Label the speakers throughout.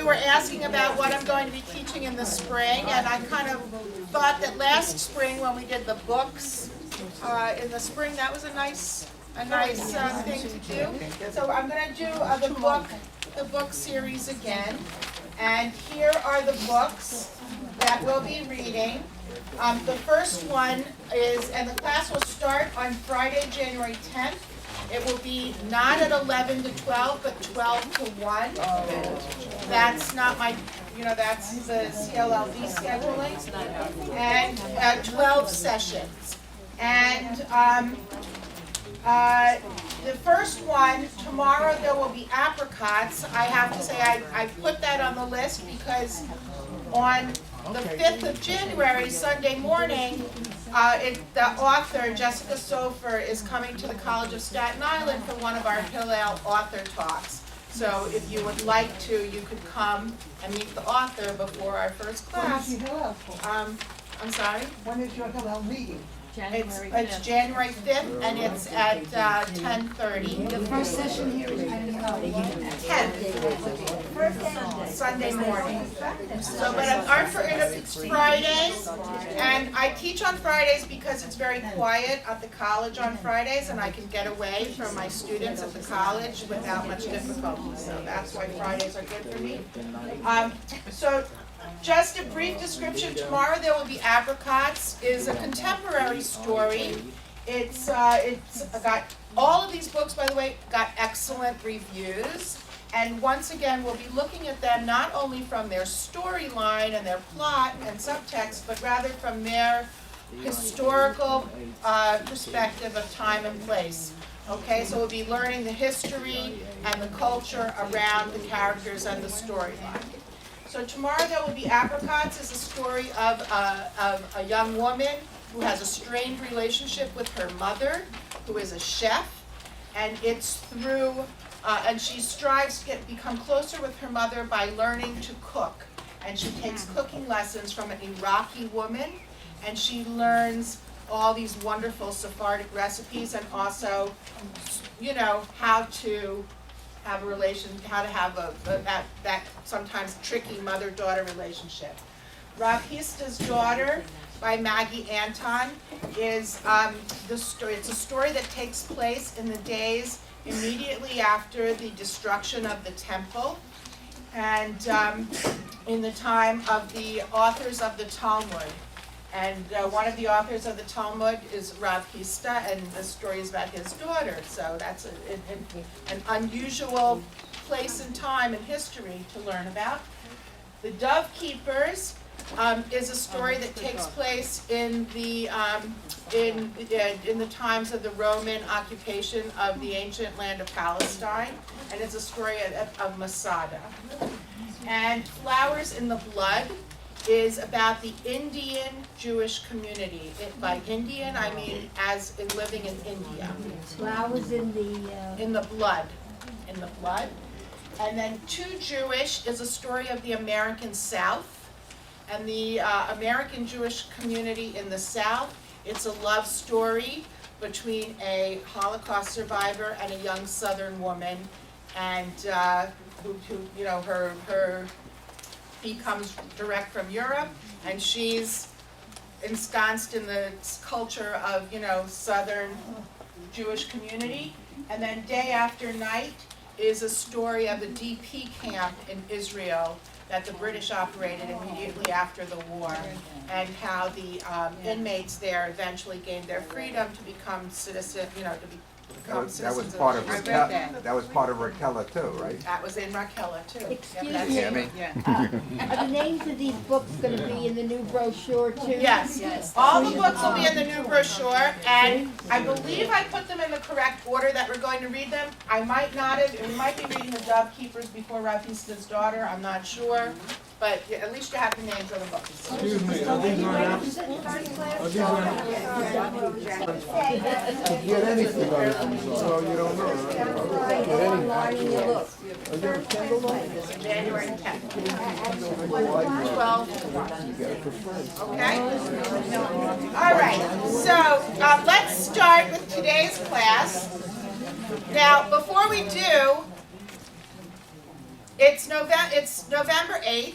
Speaker 1: were asking about what I'm going to be teaching in the spring, and I kind of thought that last spring when we did the books in the spring, that was a nice thing to do. So I'm going to do the book series again, and here are the books that we'll be reading. The first one is, and the class will start on Friday, January 10th. It will be not at 11 to 12, but 12 to 1. That's not my, that's the CLLD scheduling. And 12 sessions. And the first one, tomorrow there will be apricots. I have to say I put that on the list because on the 5th of January, Sunday morning, the author, Jessica Sofer, is coming to the College of Staten Island for one of our Hillel author talks. So if you would like to, you could come and meet the author before our first class.
Speaker 2: When is your Hillel for?
Speaker 1: I'm sorry?
Speaker 2: When is your Hillel meeting?
Speaker 1: It's January 5th, and it's at 10:30.
Speaker 3: The first session here is
Speaker 1: 10th, Sunday morning. So, but it's Fridays, and I teach on Fridays because it's very quiet at the college on Fridays, and I can get away from my students at the college without much difficulty. So that's why Fridays are good for me. So just a brief description. Tomorrow there will be Apricots. Is a contemporary story. It's got all of these books, by the way, got excellent reviews. And once again, we'll be looking at them not only from their storyline and their plot and subtext, but rather from their historical perspective of time and place. Okay, so we'll be learning the history and the culture around the characters and the storyline. So tomorrow there will be Apricots. Is a story of a young woman who has a strained relationship with her mother, who is a chef, and it's through, and she strives to become closer with her mother by learning to cook. And she takes cooking lessons from an Iraqi woman, and she learns all these wonderful Sephardic recipes, and also, how to have a that sometimes tricky mother-daughter relationship. Rav Hista's Daughter by Maggie Anton is the story. It's a story that takes place in the days immediately after the destruction of the temple, and in the time of the authors of the Talmud. And one of the authors of the Talmud is Rav Hista, and the story is about his daughter. So that's an unusual place and time in history to learn about. The Dove Keepers is a story that takes place in the times of the Roman occupation of the ancient land of Palestine, and it's a story of Masada. And Flowers in the Blood is about the Indian Jewish community. By Indian, I mean as in living in India.
Speaker 3: Flowers in the
Speaker 1: blood. In the blood. And then Too Jewish is a story of the American South. And the American Jewish community in the South, it's a love story between a Holocaust survivor and a young Southern woman, and he comes direct from Europe, and she's ensconced in the culture of, Southern Jewish community. And then Day After Night is a story of the DP camp in Israel that the British operated immediately after the war, and how the inmates there eventually gained their freedom to become citizens,
Speaker 4: That was part of Raquel. That was part of Raquel too, right?
Speaker 1: That was in Raquel too.
Speaker 3: Excuse
Speaker 1: Yep,
Speaker 3: me.
Speaker 4: Yeah, I mean,
Speaker 3: Are the names of these books going to be in the new brochure too?
Speaker 1: Yes, all the books will be in the new brochure, and I believe I put them in the correct order that we're going to read them. I might not have, we might be reading the Dove Keepers before Rav Hista's Daughter, I'm not sure, but at least you have the names of the books.
Speaker 5: Excuse me, are these on
Speaker 4: get anything on it, so you don't know.
Speaker 1: January 10th. 12 to 1. Okay? All right, so let's start with today's class. Now, before we do, It's November 8th.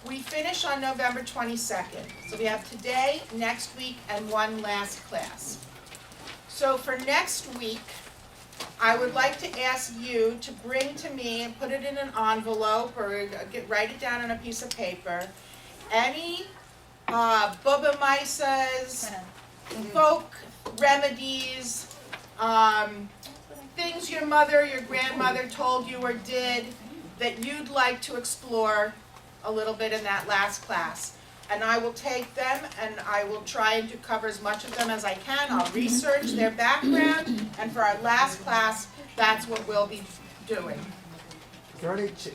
Speaker 1: We finish on November 22nd. So we have today, next week, and one last class. So for next week, I would like to ask you to bring to me and put it in an envelope or write it down on a piece of paper, any Bubba Mises, folk remedies, things your mother, your grandmother told you or did that you'd like to explore a little bit in that last class. And I will take them and I will try and cover as much of them as I can. I'll research their background, and for our last class, that's what we'll be doing.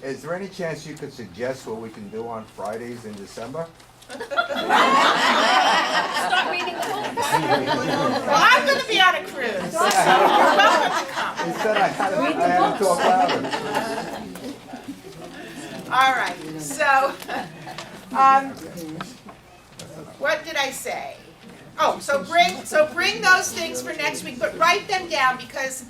Speaker 4: Is there any chance you could suggest what we can do on Fridays in December?
Speaker 5: Start reading the book.
Speaker 1: Well, I'm going to be on a cruise, so you're welcome to come.
Speaker 4: Instead, I had to talk louder.
Speaker 1: All right, so, what did I say? Oh, so bring those things for next week, but write them down because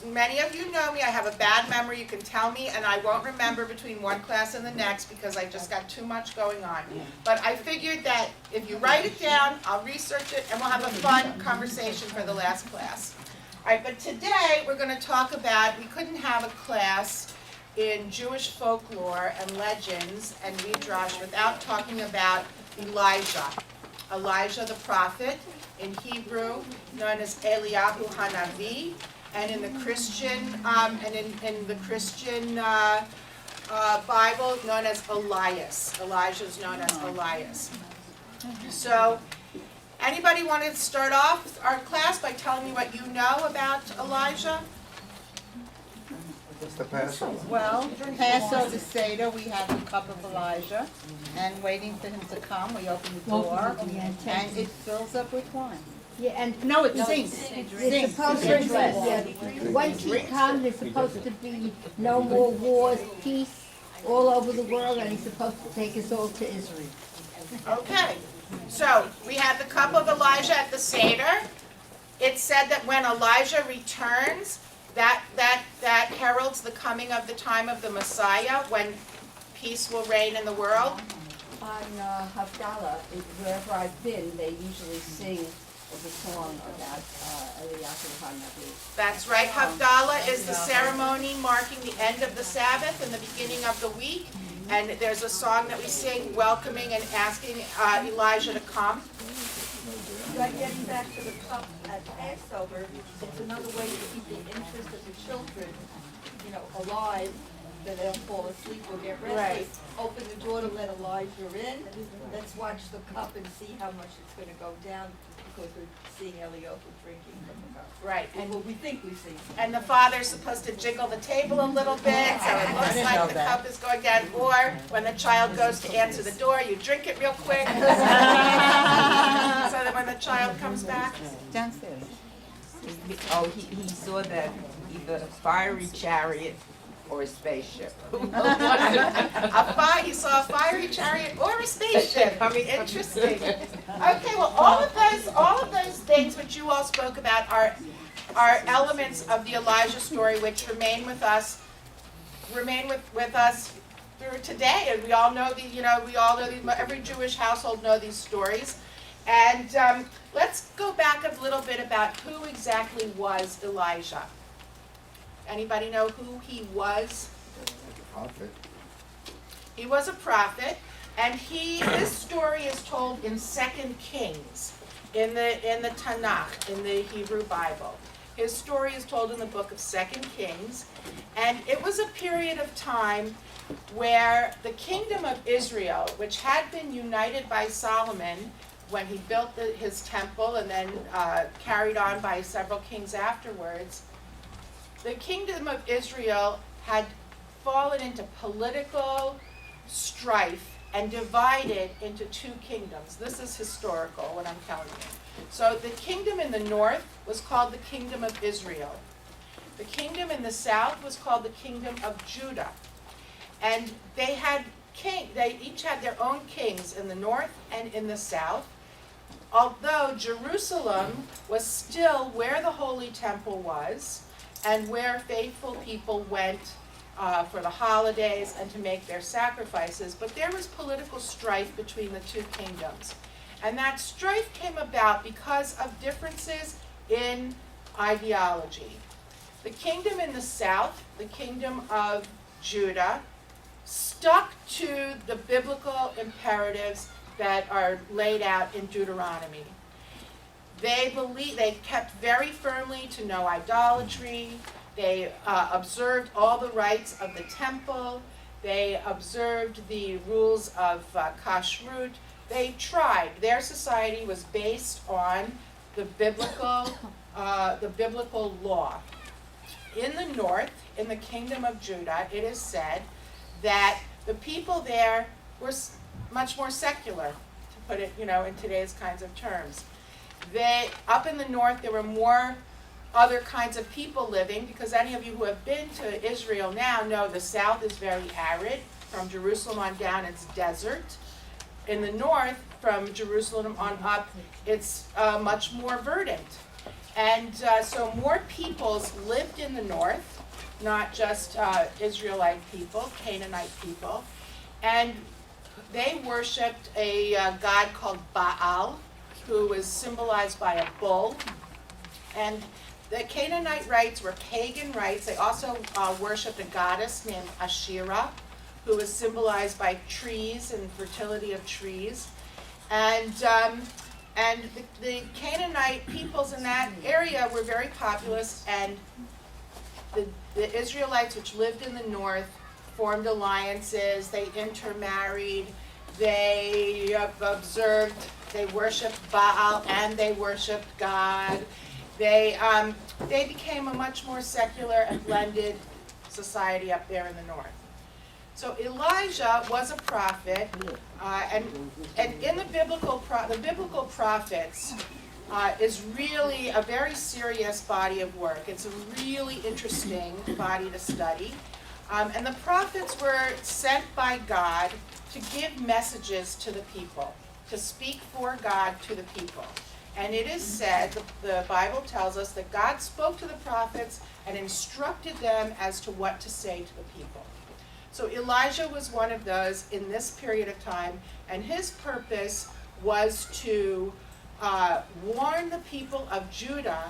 Speaker 1: many of you know me, I have a bad memory, you can tell me, and I won't remember between one class and the next because I just got too much going on. But I figured that if you write it down, I'll research it, and we'll have a fun conversation for the last class. All right, but today we're going to talk about, we couldn't have a class in Jewish folklore and legends and midrash without talking about Elijah. Elijah the prophet, in Hebrew known as Eliyahu Hanavi, and in the Christian Bible known as Elias. Elijah is known as Elias. So, anybody want to start off our class by telling me what you know about Elijah?
Speaker 4: What's the Passover?
Speaker 6: Well, Passover Seder, we had the cup of Elijah, and waiting for him to come, we open the door, and it fills up with wine.
Speaker 3: Yeah, and
Speaker 6: No, it sinks.
Speaker 3: it's supposed to be, yeah, once he comes, there's supposed to be no more wars, peace all over the world, and he's supposed to take us all to Israel.
Speaker 1: Okay, so we have the cup of Elijah at the Seder. It said that when Elijah returns, that heralds the coming of the time of the Messiah, when peace will reign in the world.
Speaker 7: On Havdalah, wherever I've been, they usually sing the song about Eliyahu Hanavi.
Speaker 1: That's right. Havdalah is the ceremony marking the end of the Sabbath and the beginning of the week. And there's a song that we sing welcoming and asking Elijah to come.
Speaker 8: But getting back to the cup at Passover, it's another way to keep the interest of the children, alive, that they don't fall asleep or get restless.
Speaker 1: Right.
Speaker 8: Open the door to let Elijah in. Let's watch the cup and see how much it's going to go down because we're seeing Eliyahu drinking from the cup.
Speaker 1: Right.
Speaker 8: And what we think we see.
Speaker 1: And the father's supposed to jiggle the table a little bit, so it looks like the cup is going down. Or when the child goes to answer the door, you drink it real quick. So that when the child comes back.
Speaker 6: Downstairs.
Speaker 9: He saw that either a fiery chariot or a spaceship.
Speaker 1: He saw a fiery chariot or a spaceship. I mean, interesting. Okay, well, all of those things which you all spoke about are elements of the Elijah story which remain with us through today. And we all know every Jewish household know these stories. And let's go back a little bit about who exactly was Elijah. Anybody know who he was?
Speaker 4: Prophet.
Speaker 1: He was a prophet, and his story is told in 2 Kings, in the Tanakh, in the Hebrew Bible. His story is told in the book of 2 Kings, and it was a period of time where the kingdom of Israel, which had been united by Solomon when he built his temple and then carried on by several kings afterwards, the kingdom of Israel had fallen into political strife and divided into two kingdoms. This is historical, what I'm telling you. So the kingdom in the north was called the kingdom of Israel. The kingdom in the south was called the kingdom of Judah. And they each had their own kings in the north and in the south. Although Jerusalem was still where the Holy Temple was, and where faithful people went for the holidays and to make their sacrifices. But there was political strife between the two kingdoms. And that strife came about because of differences in ideology. The kingdom in the south, the kingdom of Judah, stuck to the biblical imperatives that are laid out in Deuteronomy. They kept very firmly to no idolatry. They observed all the rites of the temple. They observed the rules of kashrut. They tried. Their society was based on the biblical law. In the north, in the kingdom of Judah, it is said that the people there were much more secular, to put it, in today's kinds of terms. Up in the north, there were more other kinds of people living, because any of you who have been to Israel now know the south is very arid. From Jerusalem on down, it's desert. In the north, from Jerusalem on up, it's much more verdant. And so more peoples lived in the north, not just Israelite people, Canaanite people. And they worshipped a god called Baal, who was symbolized by a bull. And the Canaanite rites were pagan rites. They also worshipped a goddess named Asherah, who was symbolized by trees and fertility of trees. And the Canaanite peoples in that area were very populous, and the Israelites, which lived in the north, formed alliances. They intermarried. They observed. They worshipped Baal and they worshipped God. They became a much more secular and blended society up there in the north. So Elijah was a prophet, and in the biblical prophets is really a very serious body of work. It's a really interesting body to study. And the prophets were sent by God to give messages to the people, to speak for God to the people. And it is said, the Bible tells us, that God spoke to the prophets and instructed them as to what to say to the people. So Elijah was one of those in this period of time, and his purpose was to warn the people of Judah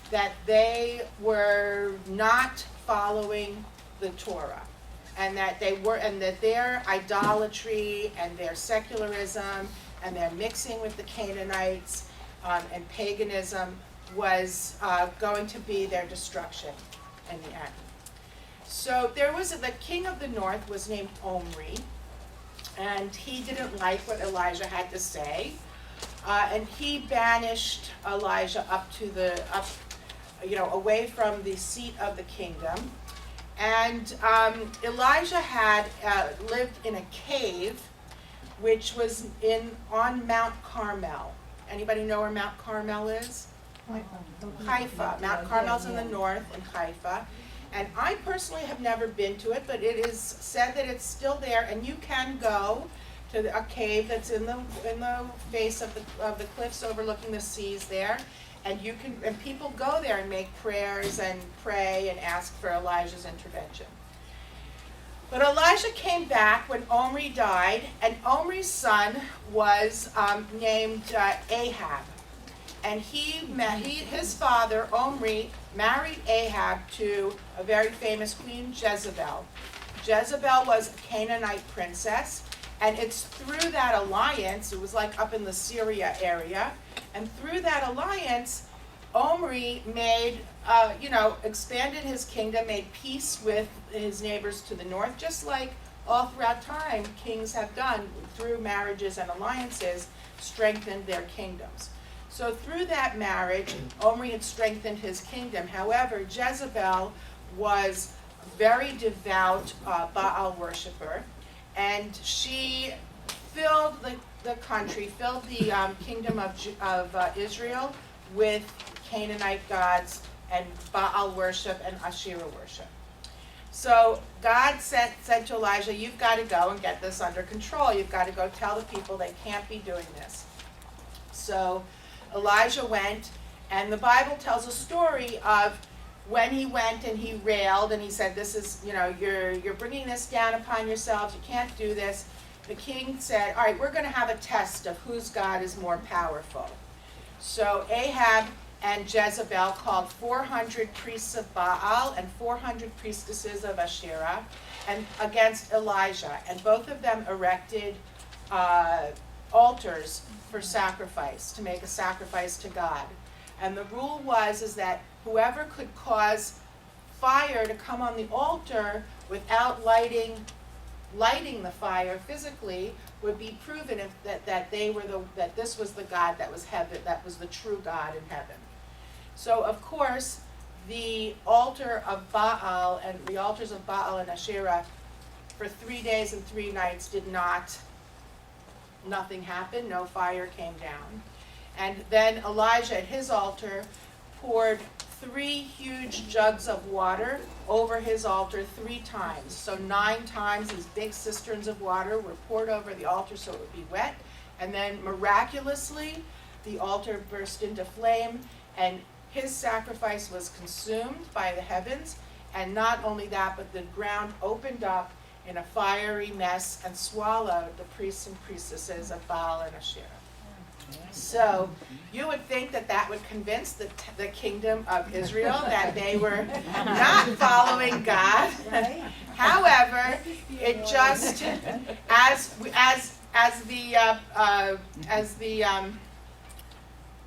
Speaker 1: that they were not following the Torah, and that their idolatry and their secularism and their mixing with the Canaanites and paganism was going to be their destruction in the end. So the king of the north was named Omri, and he didn't like what Elijah had to say, and he banished Elijah away from the seat of the kingdom. And Elijah had lived in a cave, which was on Mount Carmel. Anybody know where Mount Carmel is? Haifa. Mount Carmel's in the north, in Haifa. And I personally have never been to it, but it is said that it's still there, and you can go to a cave that's in the face of the cliffs overlooking the seas there, and people go there and make prayers and pray and ask for Elijah's intervention. But Elijah came back when Omri died, and Omri's son was named Ahab. And his father, Omri, married Ahab to a very famous queen, Jezebel. Jezebel was a Canaanite princess, and it's through that alliance, it was like up in the Syria area, and through that alliance, Omri expanded his kingdom, made peace with his neighbors to the north, just like all throughout time kings have done through marriages and alliances, strengthened their kingdoms. So through that marriage, Omri had strengthened his kingdom. However, Jezebel was a very devout Baal worshiper, and she filled the country, filled the kingdom of Israel with Canaanite gods and Baal worship and Asherah worship. So God said to Elijah, you've got to go and get this under control. You've got to go tell the people they can't be doing this. So Elijah went, and the Bible tells a story of when he went and he railed and he said, this is, you're bringing this down upon yourselves, you can't do this, the king said, all right, we're going to have a test of whose God is more powerful. So Ahab and Jezebel called 400 priests of Baal and 400 priestesses of Asherah and against Elijah, and both of them erected altars for sacrifice, to make a sacrifice to God. And the rule is that whoever could cause fire to come on the altar without lighting the fire physically would be proven that this was the God that was heaven, that was the true God in heaven. So of course, the altar of Baal and the altars of Baal and Asherah for 3 days and 3 nights nothing happened, no fire came down. And then Elijah at his altar poured 3 huge jugs of water over his altar 3 times. So 9 times these big cisterns of water were poured over the altar so it would be wet. And then miraculously, the altar burst into flame and his sacrifice was consumed by the heavens. And not only that, but the ground opened up in a fiery mess and swallowed the priests and priestesses of Baal and Asherah. So you would think that would convince the kingdom of Israel that they were not following God. However, it just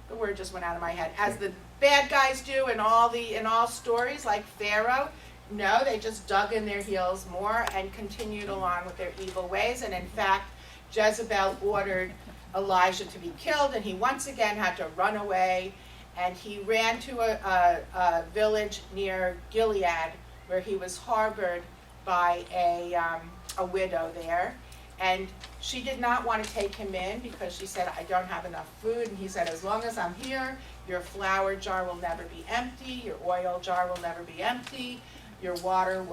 Speaker 1: the word just went out of my head, as the bad guys do in all stories like Pharaoh. No, they just dug in their heels more and continued along with their evil ways. And in fact, Jezebel ordered Elijah to be killed, and he once again had to run away. And he ran to a village near Gilead, where he was harbored by a widow there. And she did not want to take him in because she said, I don't have enough food. And he said, as long as I'm here, your flour jar will never be empty, your oil jar will never be empty, your water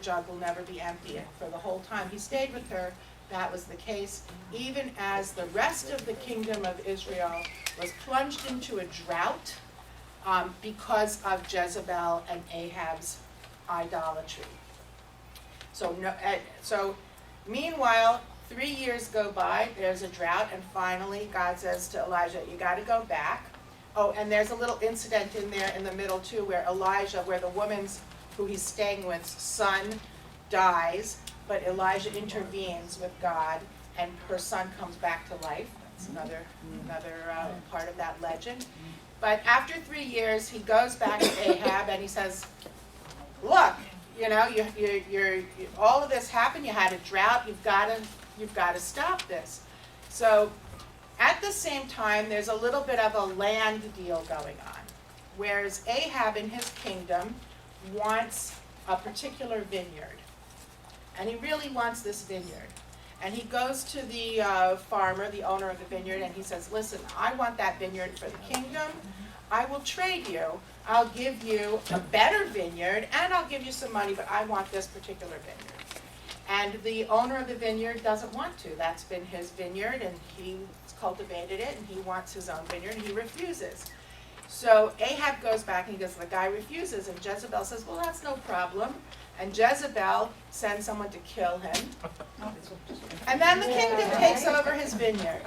Speaker 1: jug will never be empty. And for the whole time he stayed with her, that was the case, even as the rest of the kingdom of Israel was plunged into a drought because of Jezebel and Ahab's idolatry. So meanwhile, 3 years go by, there's a drought, and finally God says to Elijah, you got to go back. Oh, and there's a little incident in there in the middle too, where the woman's who he's staying with's son dies, but Elijah intervenes with God, and her son comes back to life. That's another part of that legend. But after 3 years, he goes back to Ahab and he says, "Look, you're all of this happened. You had a drought. You've got to stop this." So, at the same time, there's a little bit of a land deal going on, whereas Ahab in his kingdom wants a particular vineyard, and he really wants this vineyard. And he goes to the farmer, the owner of the vineyard, and he says, listen, I want that vineyard for the kingdom. I will trade you. I'll give you a better vineyard, and I'll give you some money, but I want this particular vineyard. And the owner of the vineyard doesn't want to. That's been his vineyard, and he's cultivated it, and he wants his own vineyard, and he refuses. So Ahab goes back and he goes, the guy refuses, and Jezebel says, well, that's no problem. And Jezebel sends someone to kill him. And then the kingdom takes over his vineyard.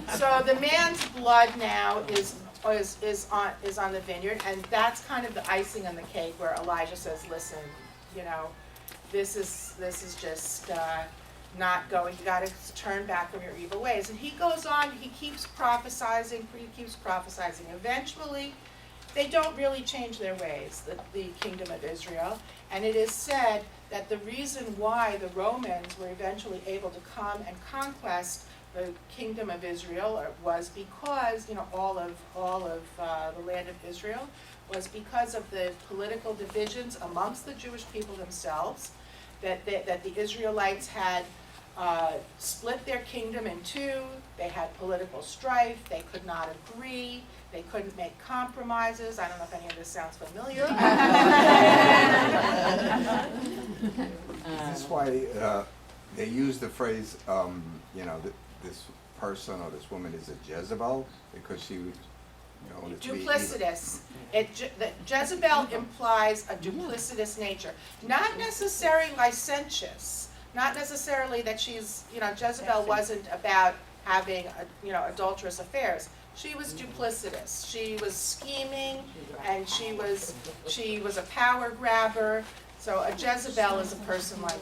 Speaker 1: So the man's blood now is on the vineyard, and that's kind of the icing on the cake where Elijah says, listen, this is just not going, you got to turn back from your evil ways. And he goes on, he keeps prophesizing. Eventually, they don't really change their ways, the kingdom of Israel. And it is said that the reason why the Romans were eventually able to come and conquest the kingdom of Israel was because, all of the land of Israel, was because of the political divisions amongst the Jewish people themselves, that the Israelites had split their kingdom in two. They had political strife. They could not agree. They couldn't make compromises. I don't know if any of this sounds familiar.
Speaker 4: Is this why they use the phrase, this person or this woman is a Jezebel? Because she known to be evil.
Speaker 1: Duplicitous. Jezebel implies a duplicitous nature, not necessarily licentious, not necessarily that she's, Jezebel wasn't about having, adulterous affairs. She was duplicitous. She was scheming, and she was a power grabber. So a Jezebel is a person like,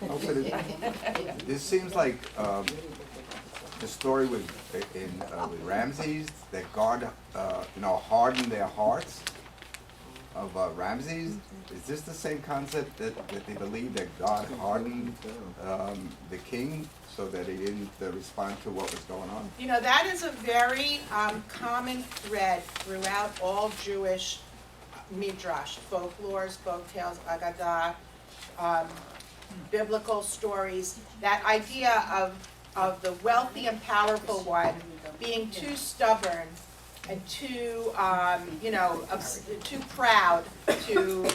Speaker 4: Oh, but this seems like the story with Ramses, that God, hardened their hearts of Ramses. Is this the same concept that they believe that God hardened the king so that he didn't respond to what was going on?
Speaker 1: That is a very common thread throughout all Jewish midrash, folklores, folk tales, agadah, biblical stories. That idea of the wealthy and powerful one being too stubborn and too, too proud to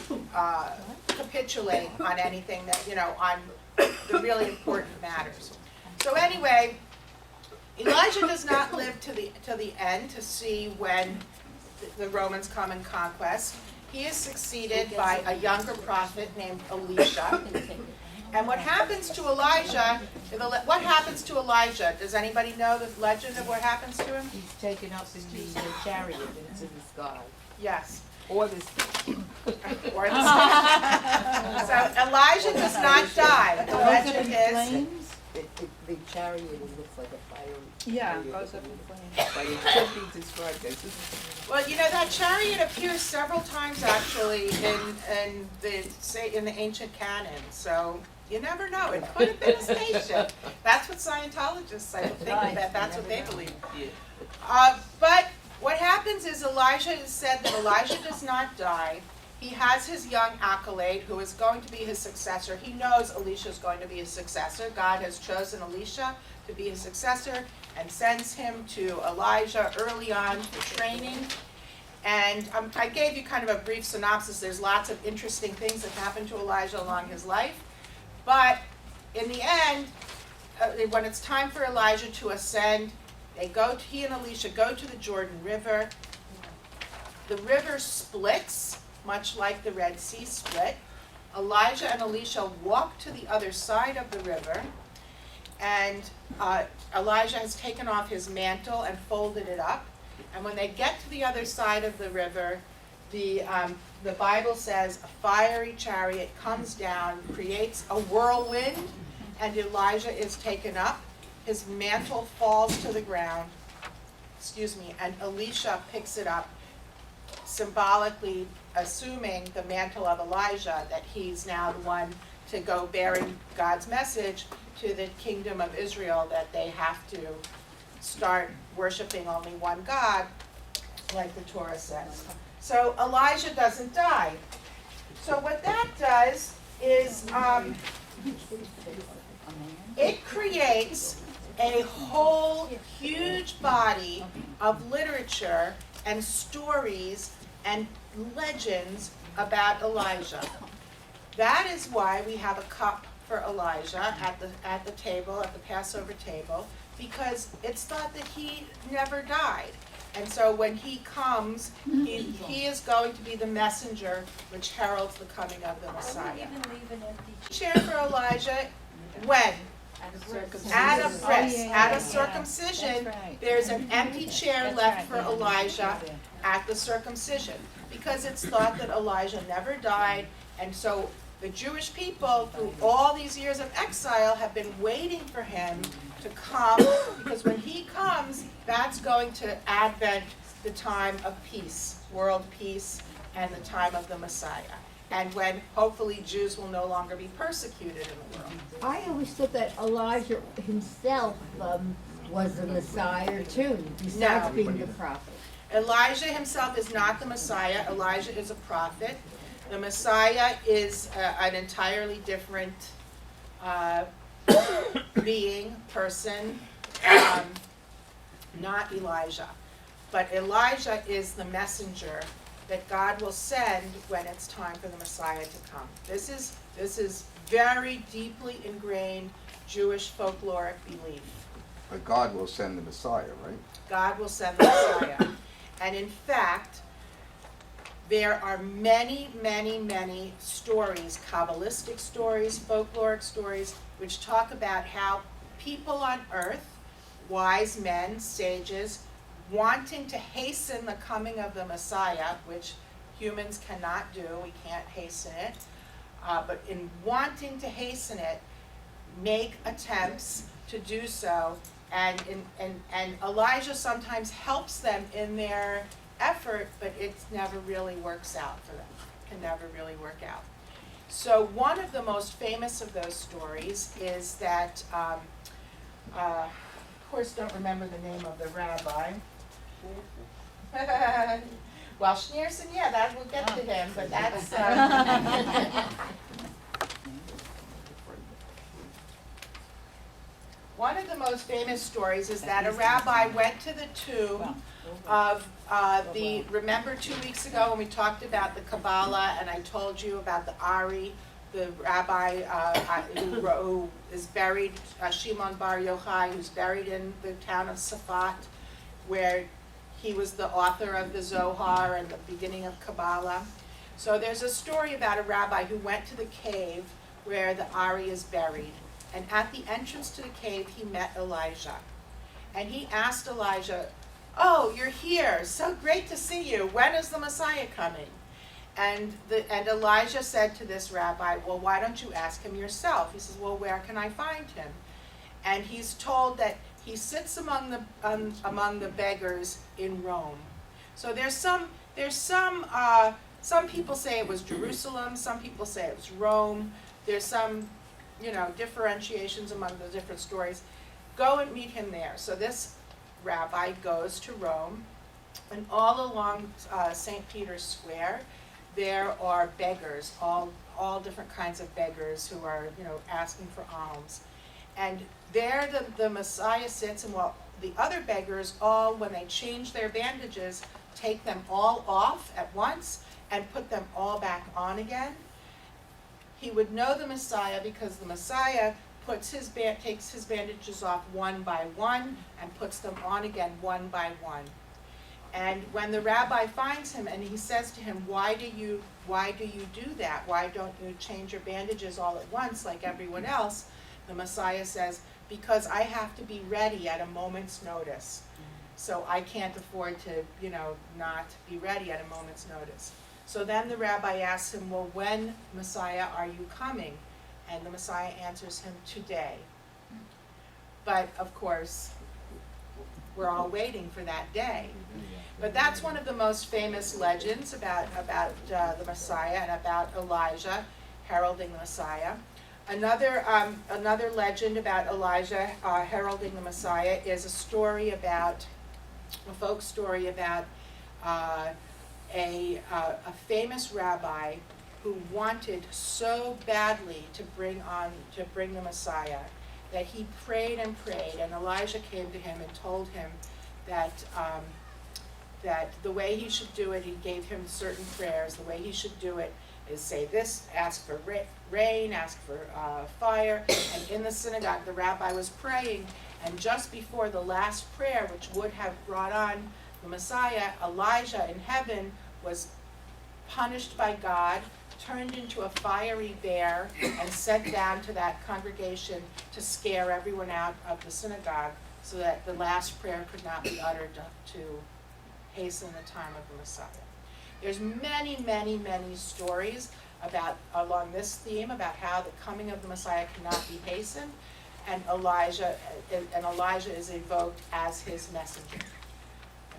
Speaker 1: capitulate on anything that, on the really important matters. So anyway, Elijah does not live to the end to see when the Romans come in conquest. He is succeeded by a younger prophet named Elisha. And what happens to Elijah, does anybody know the legend of what happens to him?
Speaker 9: He's taken up in the chariot into the sky.
Speaker 1: Yes.
Speaker 9: Or the
Speaker 1: Or the sky. So Elijah does not die. The legend is,
Speaker 9: the chariot looks like a fiery.
Speaker 6: Yeah,
Speaker 9: chariot.
Speaker 6: goes up in flames.
Speaker 9: But it could be described as
Speaker 1: well, that chariot appears several times actually in the ancient canon. So you never know. It could have been a spaceship. That's what Scientologists think that. That's what they believe. But what happens is Elijah is said that Elijah does not die. He has his young acolyte who is going to be his successor. He knows Elisha is going to be his successor. God has chosen Elisha to be his successor and sends him to Elijah early on for training. And I gave you kind of a brief synopsis. There's lots of interesting things that happen to Elijah along his life. But in the end, when it's time for Elijah to ascend, he and Elisha go to the Jordan River. The river splits, much like the Red Sea split. Elijah and Elisha walk to the other side of the river, and Elijah has taken off his mantle and folded it up. And when they get to the other side of the river, the Bible says a fiery chariot comes down, creates a whirlwind, and Elijah is taken up. His mantle falls to the ground, and Elisha picks it up, symbolically assuming the mantle of Elijah, that he's now the one to go bearing God's message to the kingdom of Israel, that they have to start worshiping only one God, like the Torah says. So Elijah doesn't die. So what that does is it creates a whole huge body of literature and stories and legends about Elijah. That is why we have a cup for Elijah at the table, at the Passover table, because it's thought that he never died. And so when he comes, he is going to be the messenger which heralds the coming of the Messiah.
Speaker 8: Even leave an empty
Speaker 1: Chair for Elijah, when? At a bris, at a circumcision, there's an empty chair left for Elijah at the circumcision, because it's thought that Elijah never died, and so the Jewish people, through all these years of exile, have been waiting for him to come, because when he comes, that's going to advent the time of peace, world peace, and the time of the Messiah. And when, hopefully, Jews will no longer be persecuted in the world.
Speaker 3: I always thought that Elijah himself was the Messiah too, besides being the prophet.
Speaker 1: Elijah himself is not the Messiah. Elijah is a prophet. The Messiah is an entirely different being, person, not Elijah. But Elijah is the messenger that God will send when it's time for the Messiah to come. This is very deeply ingrained Jewish folkloric belief.
Speaker 4: But God will send the Messiah, right?
Speaker 1: God will send the Messiah. And in fact, there are many, many, many stories, Kabbalistic stories, folkloric stories, which talk about how people on earth, wise men, sages, wanting to hasten the coming of the Messiah, which humans cannot do, we can't hasten it, but in wanting to hasten it, make attempts to do so, and Elijah sometimes helps them in their effort, but it never really works out for them. It can never really work out. So one of the most famous of those stories is that, of course, don't remember the name of the rabbi. Well, Schneerson, yeah, that we'll get to him, but that's. One of the most famous stories is that a rabbi went to the tomb of remember 2 weeks ago when we talked about the Kabbalah and I told you about the Ari, the rabbi who is buried, Shimon Bar Yochai, who's buried in the town of Safat, where he was the author of the Zohar and the beginning of Kabbalah. So there's a story about a rabbi who went to the cave where the Ari is buried. And at the entrance to the cave, he met Elijah. And he asked Elijah, "Oh, you're here. So great to see you. When is the Messiah coming?" And Elijah said to this rabbi, "Well, why don't you ask him yourself?" He says, "Well, where can I find him?" And he's told that he sits among the beggars in Rome. So there's some people say it was Jerusalem. Some people say it was Rome. There's some differentiations among the different stories. Go and meet him there. So this rabbi goes to Rome, and all along St. Peter's Square, there are beggars, all different kinds of beggars who are, asking for alms. And there the Messiah sits, and while the other beggars all, when they change their bandages, take them all off at once and put them all back on again. He would know the Messiah because the Messiah takes his bandages off one by one and puts them on again one by one. And when the rabbi finds him and he says to him, why do you do that? Why don't you change your bandages all at once like everyone else? The Messiah says, because I have to be ready at a moment's notice. So I can't afford to, not be ready at a moment's notice. So then the rabbi asks him, well, when, Messiah, are you coming? And the Messiah answers him, today. But of course, we're all waiting for that day. But that's one of the most famous legends about the Messiah and about Elijah heralding the Messiah. Another legend about Elijah heralding the Messiah is a folk story about a famous rabbi who wanted so badly to bring the Messiah that he prayed and prayed, and Elijah came to him and told him that the way he should do it, he gave him certain prayers. The way he should do it is say this, ask for rain, ask for fire. And in the synagogue, the rabbi was praying, and just before the last prayer, which would have brought on the Messiah, Elijah in heaven was punished by God, turned into a fiery bear, and sent down to that congregation to scare everyone out of the synagogue so that the last prayer could not be uttered to hasten the time of the Messiah. There's many, many, many stories along this theme about how the coming of the Messiah cannot be hastened, and Elijah is evoked as his messenger.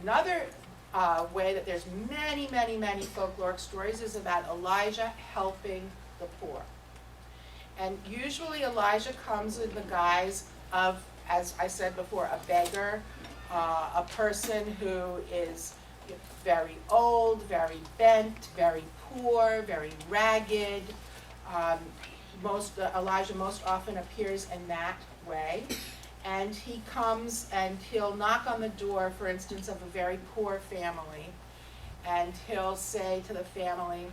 Speaker 1: Another way that there's many, many, many folkloric stories is about Elijah helping the poor. And usually Elijah comes in the guise of, as I said before, a beggar, a person who is very old, very bent, very poor, very ragged. Elijah most often appears in that way. And he comes and he'll knock on the door, for instance, of a very poor family. And he'll say to the family,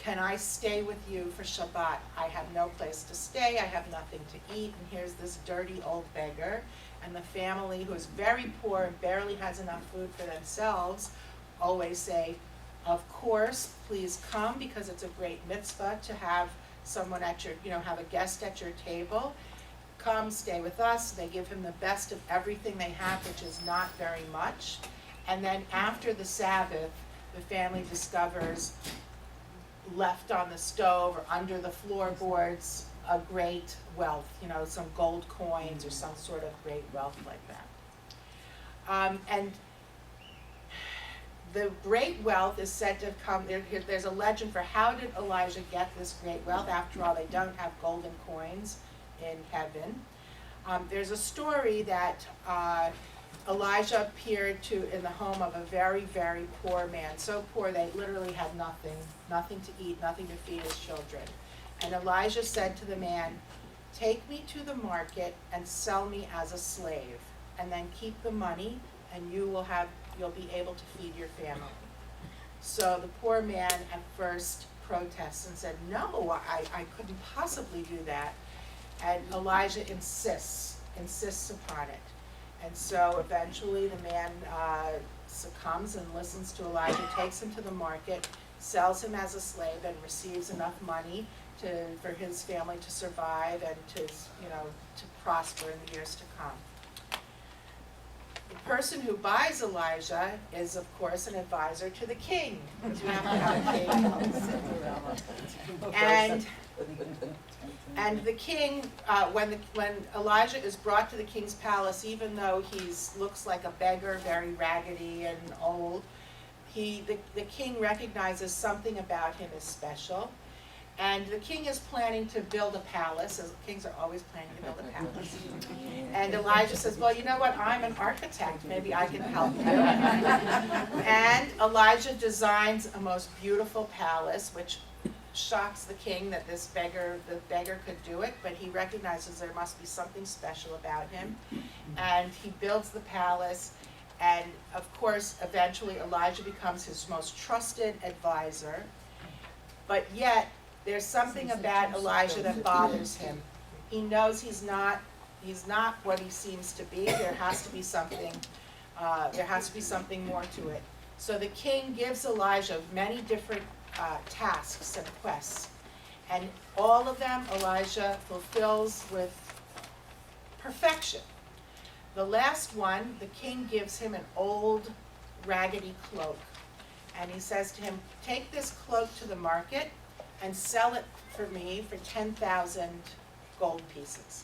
Speaker 1: can I stay with you for Shabbat? I have no place to stay, I have nothing to eat, and here's this dirty old beggar. And the family, who is very poor and barely has enough food for themselves, always say, of course, please come, because it's a great mitzvah to have someone at your, have a guest at your table. Come, stay with us. They give him the best of everything they have, which is not very much. And then after the Sabbath, the family discovers, left on the stove or under the floorboards, a great wealth, some gold coins or some sort of great wealth like that. And the great wealth is said to come, there's a legend for how did Elijah get this great wealth. After all, they don't have golden coins in heaven. There's a story that Elijah appeared in the home of a very, very poor man, so poor they literally had nothing to eat, nothing to feed his children. And Elijah said to the man, take me to the market and sell me as a slave, and then keep the money, and you'll be able to feed your family. So the poor man at first protests and said, no, I couldn't possibly do that. And Elijah insists upon it. And so eventually the man succumbs and listens to Elijah, takes him to the market, sells him as a slave, and receives enough money for his family to survive and to prosper in the years to come. The person who buys Elijah is, of course, an advisor to the king, because we have to have a king. And the king, when Elijah is brought to the king's palace, even though he looks like a beggar, very raggedy and old, the king recognizes something about him is special. And the king is planning to build a palace, as kings are always planning to build a palace. And Elijah says, well, you know what, I'm an architect, maybe I can help you. And Elijah designs a most beautiful palace, which shocks the king that the beggar could do it, but he recognizes there must be something special about him. And he builds the palace, and of course, eventually Elijah becomes his most trusted advisor. But yet, there's something about Elijah that bothers him. He knows he's not what he seems to be. There has to be something more to it. So the king gives Elijah many different tasks and quests, and all of them Elijah fulfills with perfection. The last one, the king gives him an old raggedy cloak, and he says to him, take this cloak to the market and sell it for me for 10,000 gold pieces.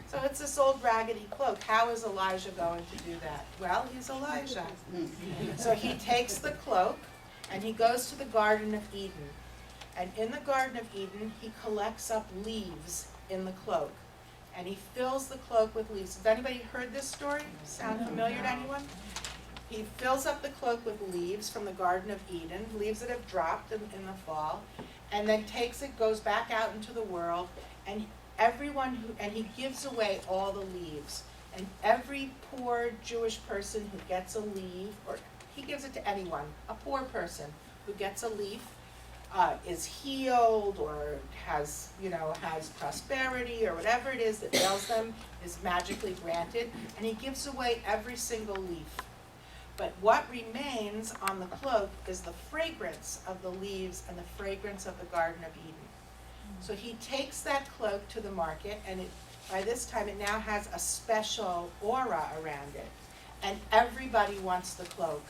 Speaker 1: So it's this old raggedy cloak. How is Elijah going to do that? Well, he's Elijah. So he takes the cloak and he goes to the Garden of Eden. And in the Garden of Eden, he collects up leaves in the cloak. And he fills the cloak with leaves. Has anybody heard this story? Sound familiar to anyone? He fills up the cloak with leaves from the Garden of Eden, leaves that have dropped in the fall, and then goes back out into the world, and he gives away all the leaves. And every poor Jewish person who gets a leaf, or he gives it to anyone, a poor person who gets a leaf, is healed or has prosperity or whatever it is that ails them is magically granted, and he gives away every single leaf. But what remains on the cloak is the fragrance of the leaves and the fragrance of the Garden of Eden. So he takes that cloak to the market, and by this time it now has a special aura around it, and everybody wants the cloak.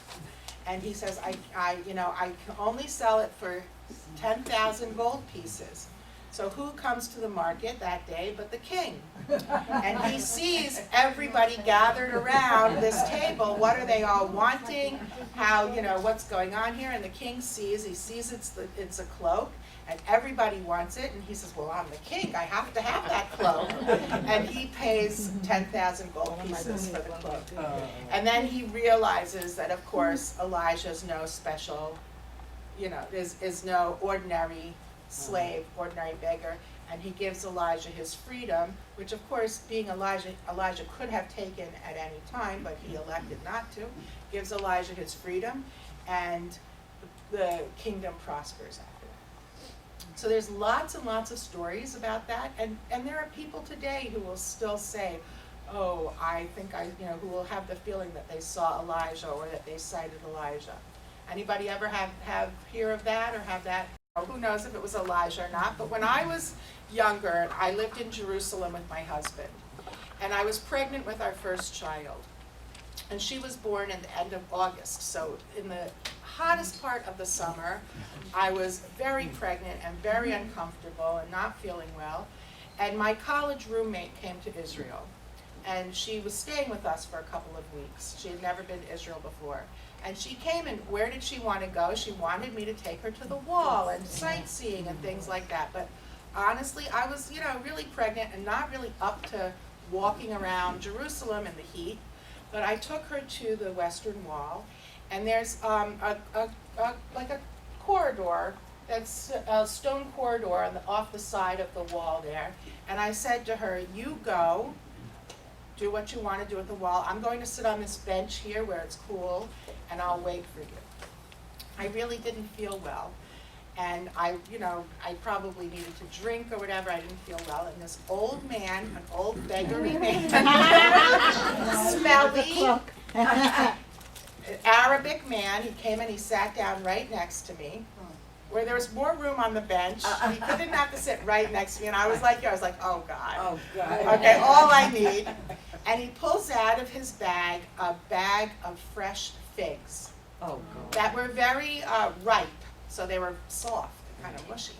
Speaker 1: And he says, I can only sell it for 10,000 gold pieces. So who comes to the market that day but the king? And he sees everybody gathered around this table. What are they all wanting? How, what's going on here? And the king sees it's a cloak, and everybody wants it. And he says, well, I'm the king. I have to have that cloak. And he pays 10,000 gold pieces for the cloak. And then he realizes that, of course, Elijah's no special, is no ordinary slave, ordinary beggar, and he gives Elijah his freedom, which of course, being Elijah could have taken at any time, but he elected not to. Gives Elijah his freedom, and the kingdom prospers after that. So there's lots and lots of stories about that, and there are people today who will still say, oh, I think who will have the feeling that they saw Elijah or that they sighted Elijah. Anybody ever have hear of that or have that? Who knows if it was Elijah or not, but when I was younger, I lived in Jerusalem with my husband, and I was pregnant with our first child. And she was born at the end of August, so in the hottest part of the summer, I was very pregnant and very uncomfortable and not feeling well. And my college roommate came to Israel, and she was staying with us for a couple of weeks. She had never been to Israel before. And she came, and where did she want to go? She wanted me to take her to the wall and sightseeing and things like that. But honestly, I was, really pregnant and not really up to walking around Jerusalem in the heat. But I took her to the Western Wall, and there's like a corridor, that's a stone corridor off the side of the wall there. And I said to her, you go, do what you want to do at the wall. I'm going to sit on this bench here where it's cool, and I'll wait for you. I really didn't feel well. And I probably needed to drink or whatever. I didn't feel well. And this old man, an old beggarly man, smelly, Arabic man, he came and he sat down right next to me, where there was more room on the bench. He didn't have to sit right next to me. And I was like, oh God.
Speaker 9: Oh, God.
Speaker 1: Okay, all I need. And he pulls out of his bag a bag of fresh figs
Speaker 9: Oh, God.
Speaker 1: that were very ripe. So they were soft, kind of mushy.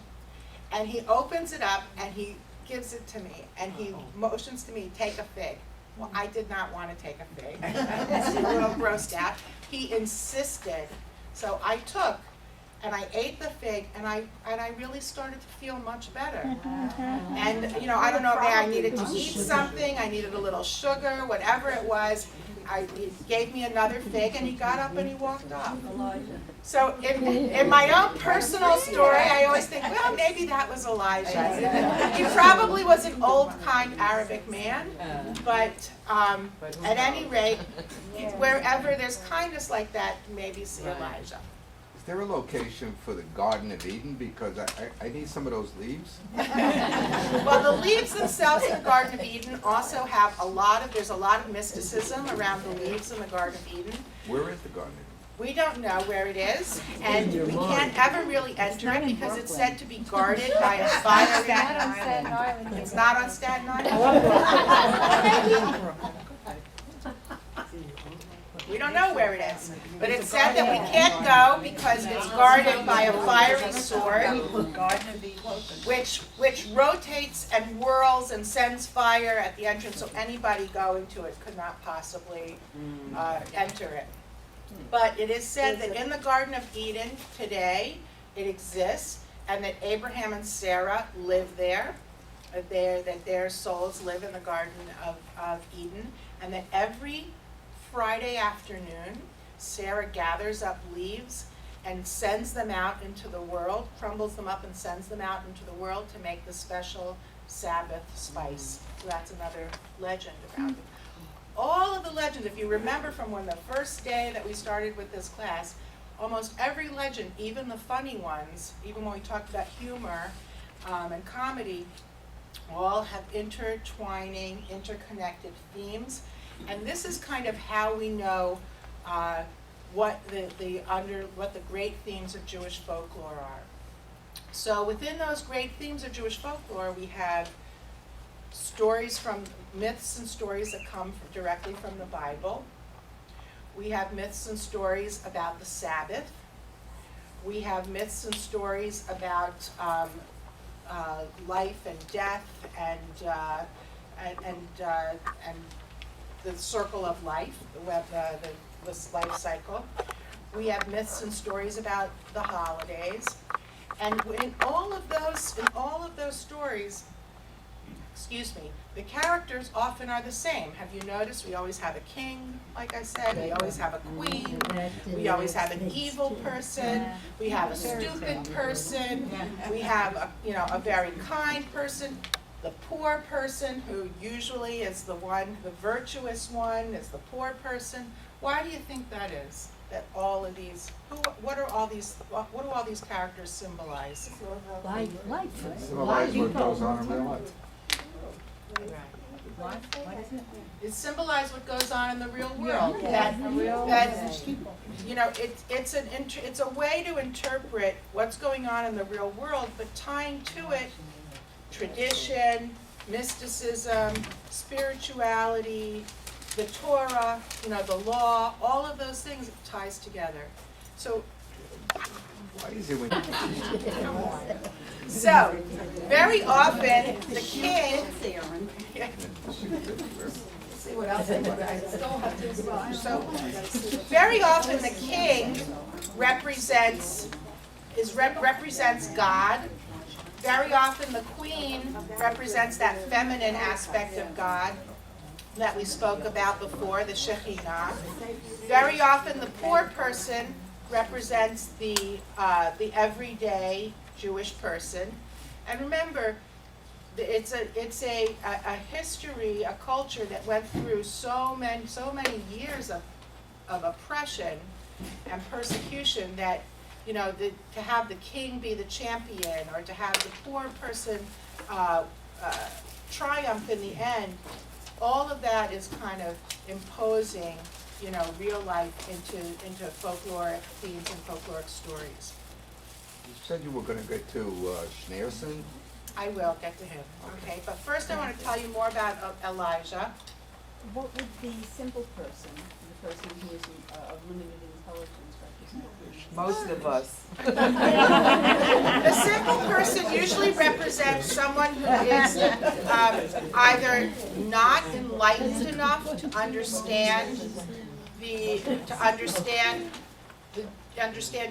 Speaker 1: And he opens it up and he gives it to me, and he motions to me, take a fig. Well, I did not want to take a fig. I was a little grossed out. He insisted. So I took, and I ate the fig, and I really started to feel much better. And I don't know, maybe I needed to eat something, I needed a little sugar, whatever it was. He gave me another fig, and he got up and he walked off. So in my own personal story, I always think, well, maybe that was Elijah. He probably was an old, kind Arabic man, but at any rate, wherever there's kindness like that, maybe see Elijah.
Speaker 4: Is there a location for the Garden of Eden? Because I need some of those leaves.
Speaker 1: Well, the leaves themselves in the Garden of Eden also have there's a lot of mysticism around the leaves in the Garden of Eden.
Speaker 4: Where is the Garden of Eden?
Speaker 1: We don't know where it is, and we can't ever really enter it because it's said to be guarded by a fire. It's not on Staten Island? We don't know where it is, but it's said that we can't go because it's guarded by a fiery sword, which rotates and whirls and sends fire at the entrance, so anybody going to it could not possibly enter it. But it is said that in the Garden of Eden today, it exists, and that Abraham and Sarah live there, that their souls live in the Garden of Eden, and that every Friday afternoon, Sarah gathers up leaves and sends them out into the world, crumbles them up and sends them out into the world to make the special Sabbath spice. So that's another legend around it. All of the legends, if you remember from the first day that we started with this class, almost every legend, even the funny ones, even when we talked about humor and comedy, all have intertwining, interconnected themes. And this is kind of how we know what the great themes of Jewish folklore are. So within those great themes of Jewish folklore, we have stories from myths and stories that come directly from the Bible. We have myths and stories about the Sabbath. We have myths and stories about life and death and the circle of life, this life cycle. We have myths and stories about the holidays, and in all of those stories, the characters often are the same. Have you noticed? We always have a king, like I said. We always have a queen. We always have an evil person. We have a stupid person. We have a very kind person. The poor person, who usually is the virtuous one, is the poor person. Why do you think that is? that all of these, what do all these characters symbolize?
Speaker 3: Life.
Speaker 4: Symbolize what goes on in real life.
Speaker 1: It symbolizes what goes on in the real world.
Speaker 3: Yeah.
Speaker 1: That, you know, it's a way to interpret what's going on in the real world, but tying to it tradition, mysticism, spirituality, the Torah, you know, the law, all of those things ties together. So,
Speaker 4: Why is it when
Speaker 1: so very often the king. So, very often the king represents God. Very often the queen represents that feminine aspect of God that we spoke about before, the Shekhinah. Very often the poor person represents the everyday Jewish person. And remember, it's a history, a culture that went through so many years of oppression and persecution that, you know, to have the king be the champion or to have the poor person triumph in the end, all of that is kind of imposing, you know, real life into folkloric themes and folkloric stories.
Speaker 4: you said you were going to get to Schneerson?
Speaker 1: I will get to him, okay? But first I want to tell you more about Elijah.
Speaker 7: What would the simple person, the person who is of limited intelligence, represent?
Speaker 9: Most of us.
Speaker 1: The simple person usually represents someone who is either not enlightened enough to understand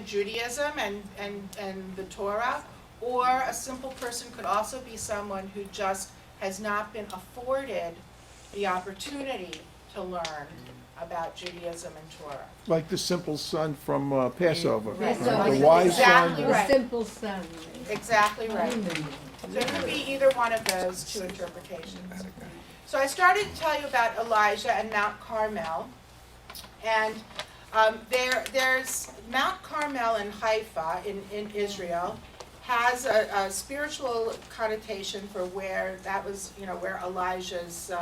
Speaker 1: Judaism and the Torah, or a simple person could also be someone who just has not been afforded the opportunity to learn about Judaism and Torah.
Speaker 5: Like the simple son from Passover.
Speaker 3: Passover.
Speaker 5: The wise
Speaker 1: Exactly
Speaker 5: son.
Speaker 1: right.
Speaker 3: The simple son.
Speaker 1: Exactly right. So it could be either one of those two interpretations. So I started to tell you about Elijah and Mount Carmel. And there's Mount Carmel in Haifa in Israel has a spiritual connotation for where that was, you know, where Elijah's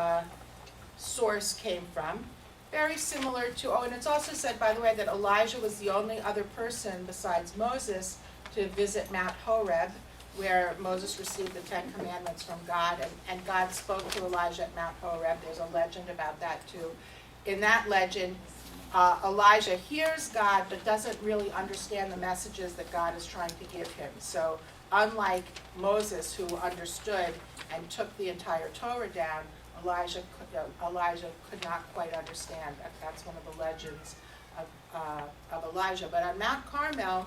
Speaker 1: source came from. Very similar to, and it's also said, by the way, that Elijah was the only other person besides Moses to visit Mount Horeb, where Moses received the Ten Commandments from God, and God spoke to Elijah at Mount Horeb. There's a legend about that too. In that legend, Elijah hears God but doesn't really understand the messages that God is trying to give him. So unlike Moses, who understood and took the entire Torah down, Elijah could not quite understand. That's one of the legends of Elijah. But on Mount Carmel,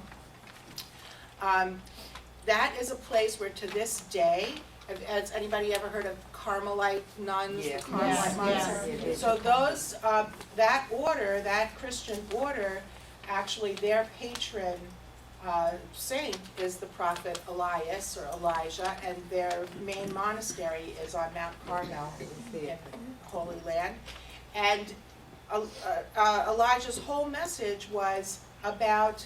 Speaker 1: that is a place where to this day, has anybody ever heard of Carmelite nuns?
Speaker 9: Yeah.
Speaker 1: The Carmelite monks?
Speaker 9: Yes.
Speaker 1: So those, that order, that Christian order, actually their patron saint is the prophet Elias or Elijah, and their main monastery is on Mount Carmel in Holy Land. And Elijah's whole message was about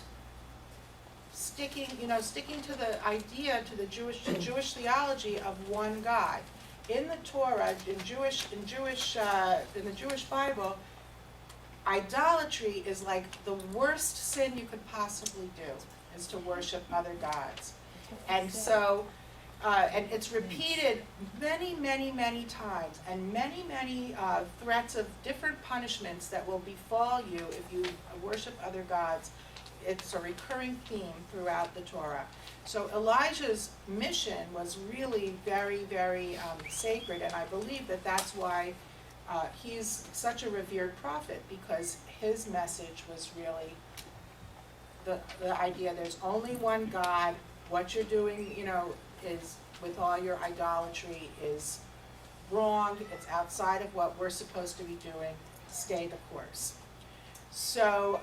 Speaker 1: sticking to the idea, to the Jewish theology of one God. In the Torah, in the Jewish Bible, idolatry is like the worst sin you could possibly do, is to worship other gods. And so, and it's repeated many, many, many times, and many, many threats of different punishments that will befall you if you worship other gods. It's a recurring theme throughout the Torah. So Elijah's mission was really very, very sacred, and I believe that that's why he's such a revered prophet, because his message was really the idea there's only one God. What you're doing, is with all your idolatry is wrong. It's outside of what we're supposed to be doing. Stay the course. So,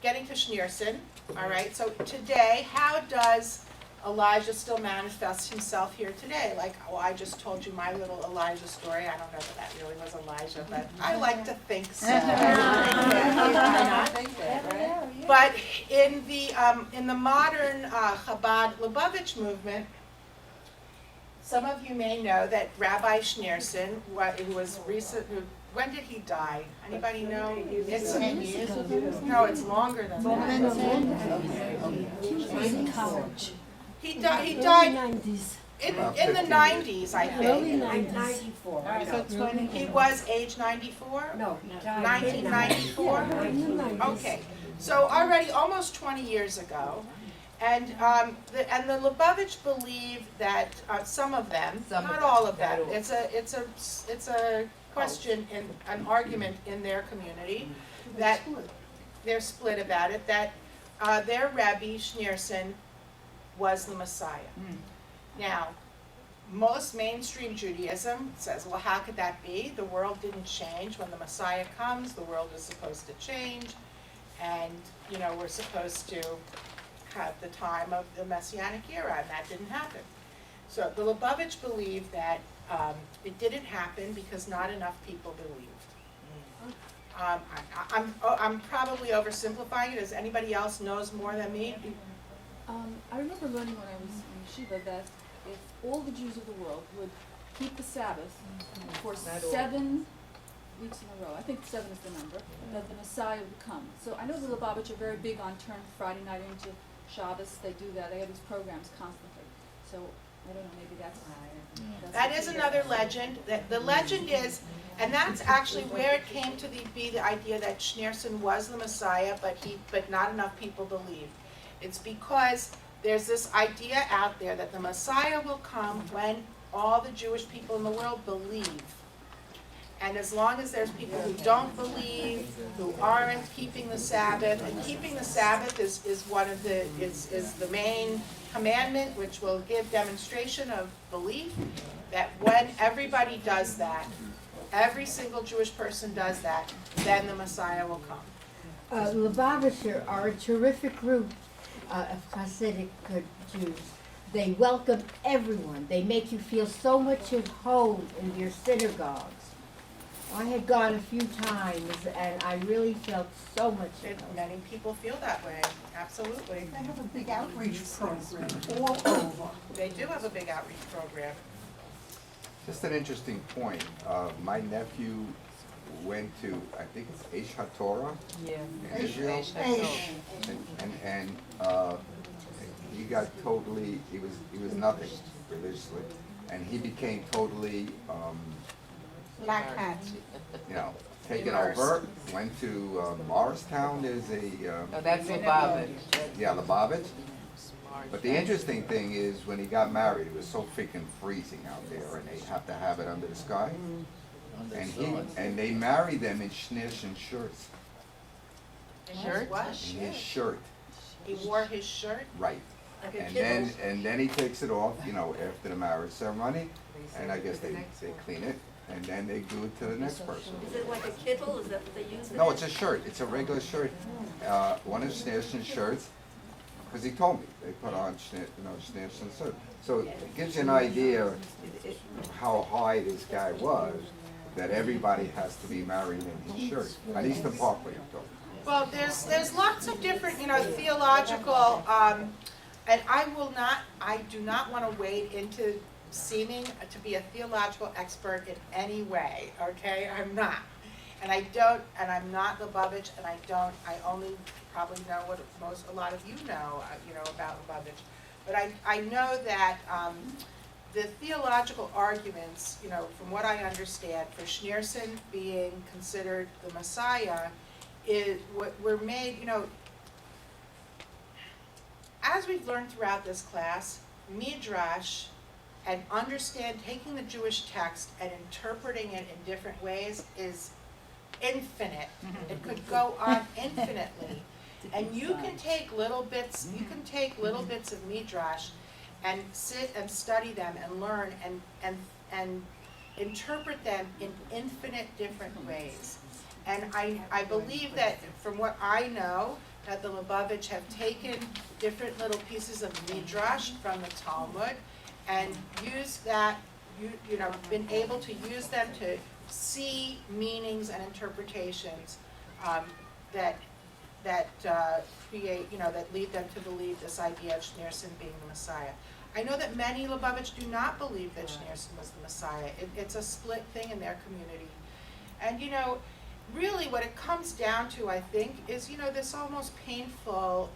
Speaker 1: getting to Schneerson, all right, so today, how does Elijah still manifests himself here today. Like, oh, I just told you my little Elijah story. I don't know that that really was Elijah, but I like to think so. But in the modern Chabad Lubavitch movement, some of you may know that Rabbi Schneerson, who was recent, when did he die? Anybody know? It's
Speaker 6: 10 years ago.
Speaker 1: No, it's longer than that.
Speaker 3: in college.
Speaker 1: He died
Speaker 3: '90s.
Speaker 1: in the 90s, I
Speaker 3: Early
Speaker 1: think.
Speaker 3: 90s.
Speaker 6: So 20.
Speaker 1: He was age 94?
Speaker 3: No, he died.
Speaker 1: 1994?
Speaker 3: In the 90s.
Speaker 1: Okay, so already almost 20 years ago. And the Lubavitch believe that some of them,
Speaker 9: Some of
Speaker 1: not
Speaker 9: them,
Speaker 1: all of them,
Speaker 9: not all.
Speaker 1: it's a question in an argument in their community that they're split about it, that their Rabbi Schneerson was the Messiah. Now, most mainstream Judaism says, well, how could that be? The world didn't change. When the Messiah comes, the world is supposed to change, and we're supposed to have the time of the Messianic era, and that didn't happen. So the Lubavitch believe that it didn't happen because not enough people believed. I'm probably oversimplifying it. Does anybody else knows more than me?
Speaker 10: I remember learning when I was in yeshiva that if all the Jews of the world would keep the Sabbath for 7 weeks in a row, I think 7 is the number, that the Messiah would come. So I know the Lubavitch are very big on turn Friday night into Shabbos. They do that. They have these programs constantly. So I don't know, maybe that's
Speaker 1: That is another legend. The legend is, and that's actually where it came to be the idea that Schneerson was the Messiah, but not enough people believed. It's because there's this idea out there that the Messiah will come when all the Jewish people in the world believe. And as long as there's people who don't believe, who aren't keeping the Sabbath, and keeping the Sabbath is one of the is the main commandment, which will give demonstration of belief, that when everybody does that, every single Jewish person does that, then the Messiah will come.
Speaker 3: Lubavitcher are a terrific group of Hasidic Jews. They welcome everyone. They make you feel so much at home in their synagogues. I had gone a few times, and I really felt so much at home.
Speaker 1: Many people feel that way, absolutely.
Speaker 2: They have a big outreach program all over.
Speaker 1: They do have a big outreach program.
Speaker 4: Just an interesting point. My nephew went to, I think it's Eish HaTorah in Israel. And he got totally, he was nothing religiously. And he became totally,
Speaker 6: Black hats.
Speaker 4: taken over, went to Morristown, there's a,
Speaker 9: Oh, that's Lubavitch.
Speaker 4: yeah, Lubavitch. But the interesting thing is, when he got married, it was so freaking freezing out there, and they have to have it under the sky. And they married them in Schneerson shirts.
Speaker 1: Shirt? What?
Speaker 4: In his shirt,
Speaker 1: He wore his shirt?
Speaker 4: right. And then he takes it off, after the marriage ceremony, and I guess they clean it, and then they do it to the next person.
Speaker 8: Is it like a kittle, is that what they use?
Speaker 4: No, it's a shirt, it's a regular shirt. One of Schneerson's shirts, because he told me, they put on Schneerson's shirt. So it gives you an idea of how high this guy was, that everybody has to be married in his shirt, at least in Parkway, I'm talking.
Speaker 1: Well, there's lots of different, theological, and I do not want to wade into seeming to be a theological expert in any way, okay? I'm not. And I'm not Lubavitch, and I only probably know what a lot of you know, about Lubavitch. But I know that the theological arguments, from what I understand, for Schneerson being considered the Messiah, were made, as we've learned throughout this class, Midrash and taking the Jewish text and interpreting it in different ways is infinite. It could go on infinitely. And you can take little bits of Midrash and sit and study them and learn and interpret them in infinite different ways. And I believe that, from what I know, that the Lubavitch have taken different little pieces of midrash from the Talmud and used that, you know, been able to use them to see meanings and interpretations that create, you know, that lead them to believe this idea of Schneerson being the Messiah. I know that many Lubavitch do not believe that Schneerson was the Messiah. It's a split thing in their community. And, you know, really what it comes down to, I think, is, you know, this almost painful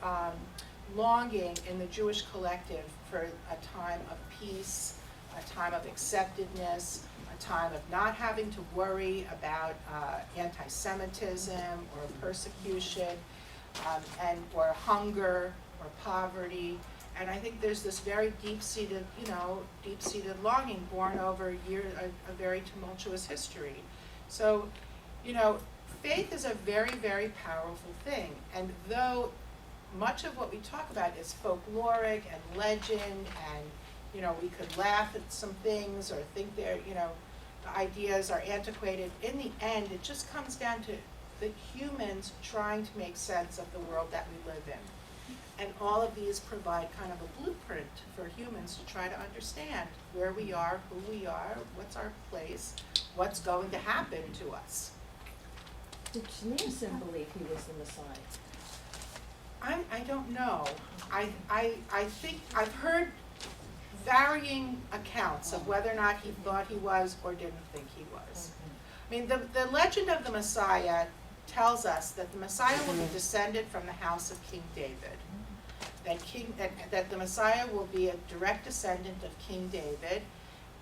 Speaker 1: longing in the Jewish collective for a time of peace, a time of acceptedness, a time of not having to worry about anti-Semitism or persecution, or hunger or poverty. And I think there's this very deep-seated, you know, deep-seated longing born over a very tumultuous history. So, you know, faith is a very, very powerful thing. And though much of what we talk about is folkloric and legend, and, you know, we could laugh at some things or think they're, you know, the ideas are antiquated, in the end, it just comes down to the humans trying to make sense of the world that we live in. And all of these provide kind of a blueprint for humans to try to understand where we are, who we are, what's our place, what's going to happen to us.
Speaker 7: Did Schneerson believe he was the Messiah?
Speaker 1: I don't know. I think I've heard varying accounts of whether or not he thought he was or didn't think he was. I mean, the legend of the Messiah tells us that the Messiah will be descended from the house of King David. That the Messiah will be a direct descendant of King David,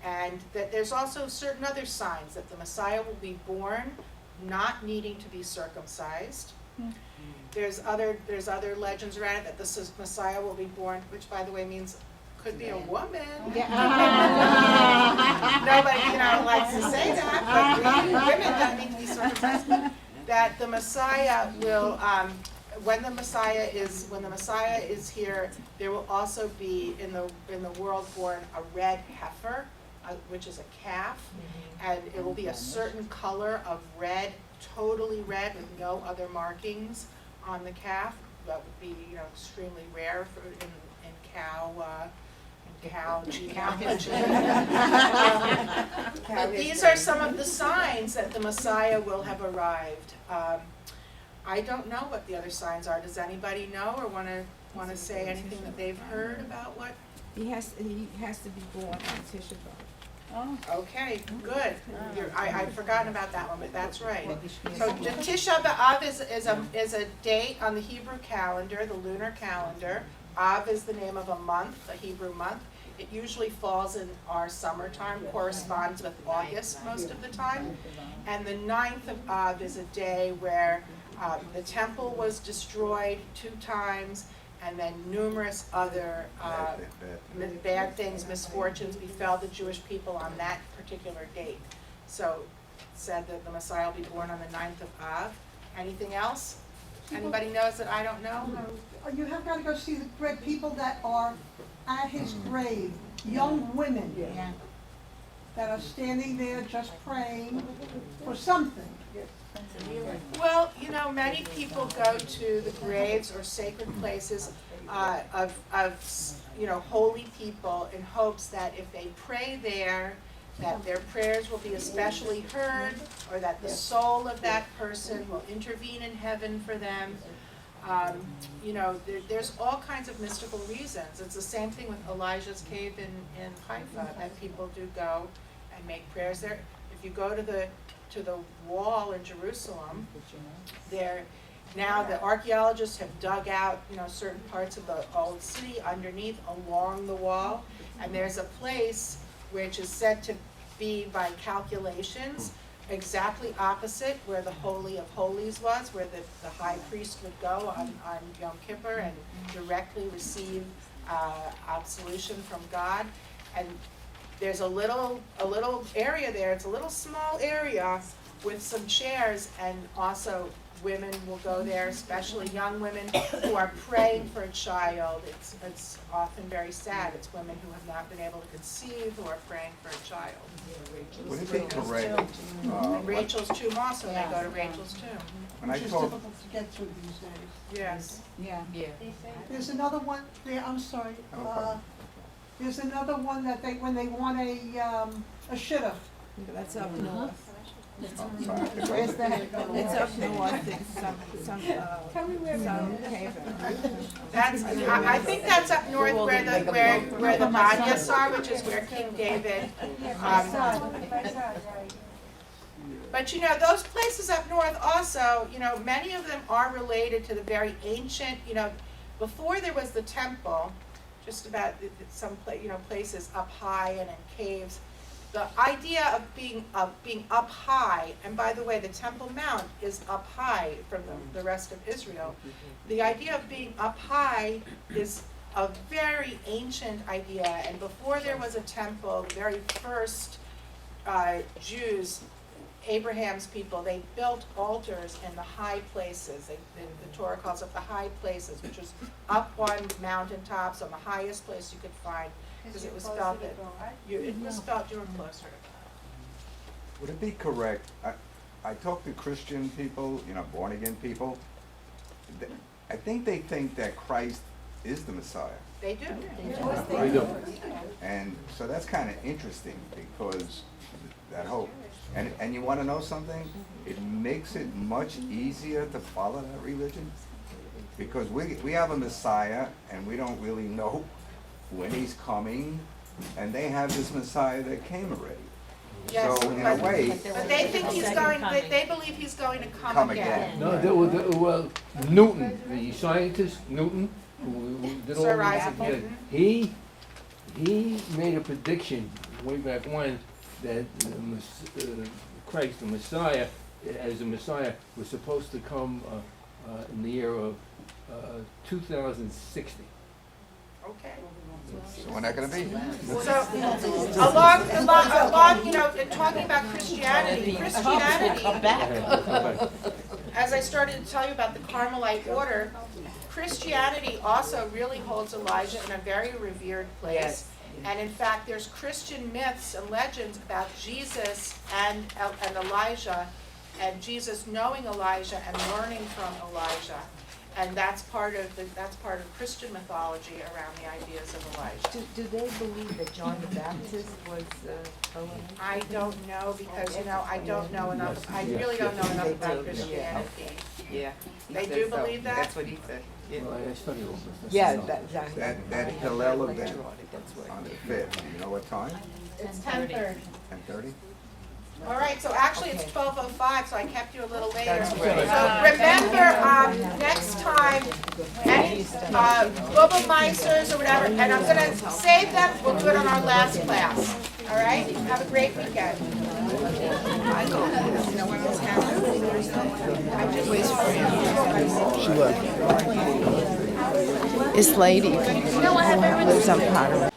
Speaker 1: and that there's also certain other signs that the Messiah will be born not needing to be circumcised. There's other legends around it that the Messiah will be born, which by the way means could be a woman.
Speaker 6: Yeah.
Speaker 1: Nobody, you know, likes to say that, but women don't need to be circumcised. That the Messiah will, when the Messiah is here, there will also be in the world born a red heifer, which is a calf, and it will be a certain color of red, totally red, with no other markings on the calf. That would be, you know, extremely rare in cow genealogy. But these are some of the signs that the Messiah will have arrived. I don't know what the other signs are. Does anybody know or want to say anything that they've heard about what?
Speaker 9: He has to be born on Tisha B'Av.
Speaker 6: Oh.
Speaker 1: Okay, good. I'd forgotten about that one, but that's right. So the Tisha B'Av is a date on the Hebrew calendar, the lunar calendar. Av is the name of a month, a Hebrew month. It usually falls in our summertime, corresponds with August most of the time. And the 9th of Av is a day where the temple was destroyed 2 times, and then numerous other bad things, misfortunes befell the Jewish people on that particular date. So it said that the Messiah will be born on the 9th of Av. Anything else? Anybody knows that I don't know?
Speaker 2: You have got to go see the great people that are at his grave, young women that are standing there just praying for something.
Speaker 1: Well, you know, many people go to the graves or sacred places of you know, holy people in hopes that if they pray there, that their prayers will be especially heard, or that the soul of that person will intervene in heaven for them. You know, there's all kinds of mystical reasons. It's the same thing with Elijah's cave in Haifa, that people do go and make prayers there. If you go to the wall in Jerusalem, now the archaeologists have dug out, you know, certain parts of the old city underneath along the wall, and there's a place which is said to be, by calculations, exactly opposite where the Holy of Holies was, where the high priest would go on Yom Kippur and directly receive absolution from God. And there's a little area there. It's a little small area with some chairs, and also women will go there, especially young women who are praying for a child. It's often very sad. It's women who have not been able to conceive who are praying for a child.
Speaker 4: Would it be correct?
Speaker 1: And Rachel's tomb also, they go to Rachel's tomb.
Speaker 4: when I
Speaker 2: which is
Speaker 4: talk,
Speaker 2: difficult to get through these days.
Speaker 1: Yes.
Speaker 6: Yeah.
Speaker 2: There's another one, there, I'm sorry,
Speaker 4: No problem.
Speaker 2: there's another one that they, when they want a shidduch.
Speaker 9: That's up north.
Speaker 4: oh, sorry, I have to go.
Speaker 6: Where's that?
Speaker 9: It's up north, it's some haven.
Speaker 1: That's, I think that's up north where the Banyas are, which is where King David, but you know, those places up north also, you know, many of them are related to the very ancient, you know, before there was the temple, just about some places up high and in caves. The idea of being up high, and by the way, the Temple Mount is up high from the rest of Israel. The idea of being up high is a very ancient idea, and before there was a temple, the very first Jews, Abraham's people, they built altars in the high places. The Torah calls it the high places, which was up on mountaintops, on the highest place you could find, because it was felt that you were closer to God.
Speaker 4: Would it be correct, I talk to Christian people, you know, born again people, I think they think that Christ is the Messiah.
Speaker 1: They do.
Speaker 4: Right? And so that's kind of interesting because that whole, and you want to know something? It makes it much easier to follow that religion because we have a Messiah and we don't really know when he's coming, and they have this Messiah that came already.
Speaker 1: Yes,
Speaker 4: So in a way,
Speaker 1: but they think he's going, they believe he's going to come again.
Speaker 11: No, well, Newton, the scientist, Newton, who did all
Speaker 1: Sir
Speaker 11: these,
Speaker 1: Isaac
Speaker 11: yeah,
Speaker 1: Newton.
Speaker 11: he made a prediction way back when that Christ, the Messiah, as a Messiah, was supposed to come in the year of 2060.
Speaker 1: Okay.
Speaker 4: so we're not going to be here.
Speaker 1: So, along, you know, talking about Christianity, as I started to tell you about the Carmelite order, Christianity also really holds Elijah in a very revered place.
Speaker 9: Yes.
Speaker 1: And in fact, there's Christian myths and legends about Jesus and Elijah, and Jesus knowing Elijah and learning from Elijah. And that's part of Christian mythology around the ideas of Elijah.
Speaker 9: Do they believe that John the Baptist was
Speaker 1: I don't know because, you know, I don't know enough, I really don't know enough
Speaker 9: They
Speaker 1: about
Speaker 9: do,
Speaker 1: Christianity.
Speaker 9: Yeah. he
Speaker 1: They
Speaker 9: said
Speaker 1: do
Speaker 9: so.
Speaker 1: believe that?
Speaker 9: That's what he said. Yeah.
Speaker 11: Well, I study all this.
Speaker 9: Yeah,
Speaker 4: That Hillel event
Speaker 9: That's what.
Speaker 4: on the 5th, do you know what time?
Speaker 1: It's 10:30.
Speaker 4: 10:30?
Speaker 1: All right, so actually it's 12:05, so I kept you a little later.
Speaker 9: That's great.
Speaker 1: So remember, next time, any Bubelmeisters or whatever, and I'm gonna save them, we'll do it on our last class. All right? Have a great weekend.
Speaker 9: This lady lives on Potter.